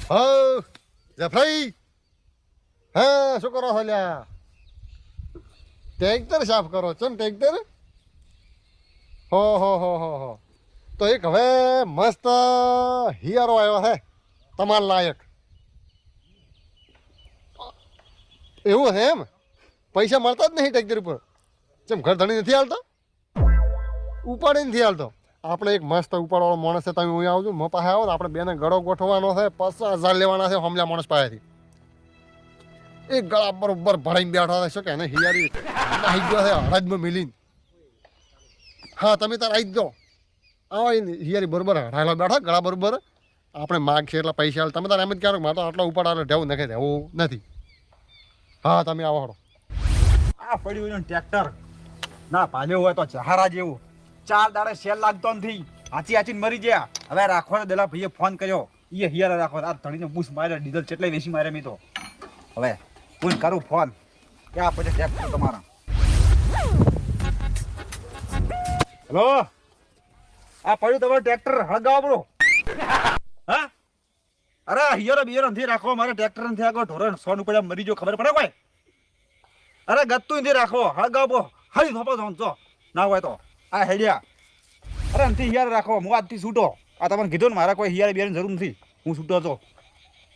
હા જફરાઈ હા શું કરો છો લ્યા ટ્રેક્ટર સાફ કરો છો ને ટ્રેક્ટર હો તો એક હવે મસ્ત હિયારો આવ્યો છે તમારા લાયક એવું છે એમ પૈસા મળતા જ નહીં ટ્રેક્ટર ઉપર જેમ ઘર ધણી નથી હાલતો ઉપાડી નથી હાલતો આપણે એક મસ્ત ઉપાડવાળો માણસ છે તમે અહીં આવજો મો પાસે આવો ને આપણે બેને ગળો ગોઠવવાનો છે 50,000 લેવાના છે હમલા માણસ પાસેથી એક ગળા બરોબર ભરાઈને બેઠો છે શું કે એને હિયારી નાહી ગયો છે હળદમાં મિલીને હા તમે તાર આવી જ દો આવો હિયારી બરોબર હરાયેલો બેઠો ગળા બરોબર આપણે માગ છે એટલા પૈસા તમે તારે એમ જ કહો મારે તો આટલો ઉપાડવાનો રહેવું નથી રહેવું નથી હા તમે આવો હળો આ પડ્યું ટ્રેક્ટર ના ભાલ્યો હોય તો જહારા જેવું 4 દાડે સેલ લાગતો નથી હાચી મરી ગયા હવે રાખવાનો દેલા ભાઈએ ફોન કર્યો એ હિયારા રાખો આ ધણીને બૂસ માર્યો ડીઝલ કેટલાય વેસી મારે મી તો હવે હું કરું ફોન કે આ પછી ટ્રેક્ટર તમારા હેલો આ પડ્યું તમારું ટ્રેક્ટર હળગાવો બ્રો હા અરે હિયારો નથી રાખો મારે ટ્રેક્ટર નથી આગળ ઢોરણ સોન ઉપર મરી જો ખબર પડે કોઈ અરે ગત્તું નથી રાખો હળગાવો હળી થોપો જો ના હોય તો આ હેડિયા અરે નથી હિયાર રાખો હું આજથી છૂટો આ તમને કીધું ને મારા કોઈ હિયાર બિયારની જરૂર નથી હું છૂટો હતો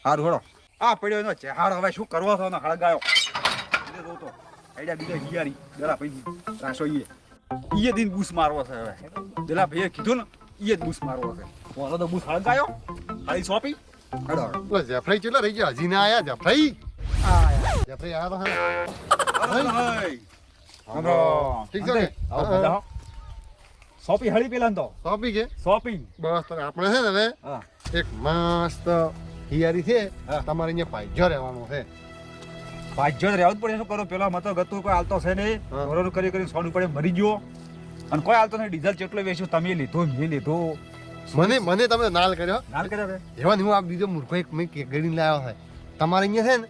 સારું હળો આ પડ્યો એનો ચેહાડ હવે શું કરવો છો ને હળગાયો તો હેડિયા બીજો હિયારી જરા ભાઈ રાશો ઈએ દિન બૂસ મારવો છે હવે પેલા ભાઈએ કીધું ને ઈએ જ બૂસ મારવો છે બોલો તો બૂસ હળગાયો હળી સોંપી હળો જફરાઈ ચેલા રહી ગયા હજી ના આયા જફરાઈ જફરાઈ આયા તો ઠીક છે ને સોપી હળી પેલા તો સોંપી કે સોપી બસ તો આપણે છે ને હવે એક મસ્ત હિયારી છે તમારે અહીંયા પાઇજો રહેવાનું છે પાજો રહેવું જ પડે શું કરો પેલા મતો ગતું કોઈ હાલતો છે નહીં બરોબર કરી સોનું પડે મરી ગયો અને કોઈ હાલતો નહીં ડીઝલ કેટલો વેચ્યું તમે લીધો મેં લીધો મને તમે નાલ કર્યો એવા હું આ બીજો મૂર્ખો એક મેં ગણી લાવ્યો છે તમારે અહીંયા છે ને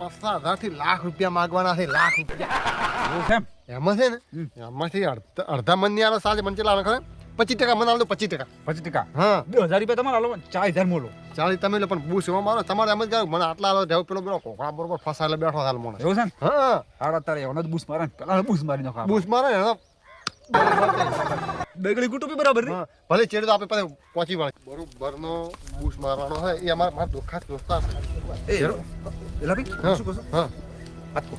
50,000 થી લાખ રૂપિયા માંગવાના છે લાખ રૂપિયા એમાં છે ને એમાંથી અડધા મન ની આલો સાંજે મને ચેલા આવે ખરે 25% મને આલો 25% હા 2,000 રૂપિયા તમારે આલો 40,000 મોલો 40 તમે લો પણ બૂસ એમાં મારો તમારે એમ જ કહ્યું મને આટલા આલો દેવ પેલો પેલો કોકડા બરોબર ફસાયેલો બેઠો હાલ મને એવું છે ને હા હાડા તારે એનો જ બૂસ મારે પેલા બૂસ મારી નાખો બૂસ મારે એનો બેગડી ગુટુપી બરાબર ને ભલે ચેડે તો આપણે પાસે પહોંચી વળે બરોબર નો બૂસ મારવાનો છે એ અમારા દોખા દોસ્તા એ એલા ભઈ શું કહો હા આટકો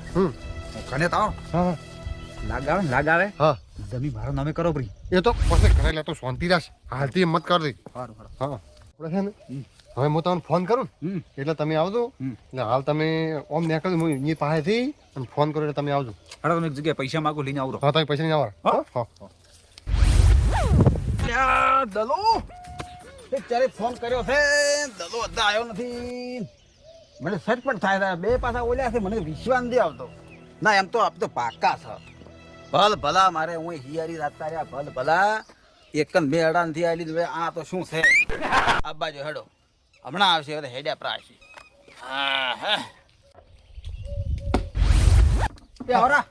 કને તાવ હા લાગાવે હા જમી મારો નામે કરો ભઈ એ તો પછી કરે લે તો શાંતિ રાખ હાલતી હિંમત કર દે સારું હા આપણે છે ને હવે હું તમને ફોન કરું એટલે તમે આવજો એટલે હાલ તમે ઓમ નીકળજો હું એની પાસેથી અને ફોન કરું એટલે તમે આવજો હાડો તમે એક જગ્યાએ પૈસા માંગો લઈને આવરો હા તમે પૈસા નહીં આવવા હા દલો એક ચારે ફોન કર્યો છે દલો અદા આવ્યો નથી મને સચ પણ થાય બે પાછા ઓલ્યા છે મને વિશ્વાસ નથી આવતો ના એમ તો આપ તો પાકા છે ભલ ભલા મારે હું હિયારી રાતતા રહ્યા ભલ ભલા એકન બે અડા નથી આલી હવે આ તો શું છે આ બાજુ હેડો હમણાં આવશે હવે હેડ્યા પ્રાશી હા હા એ આવરા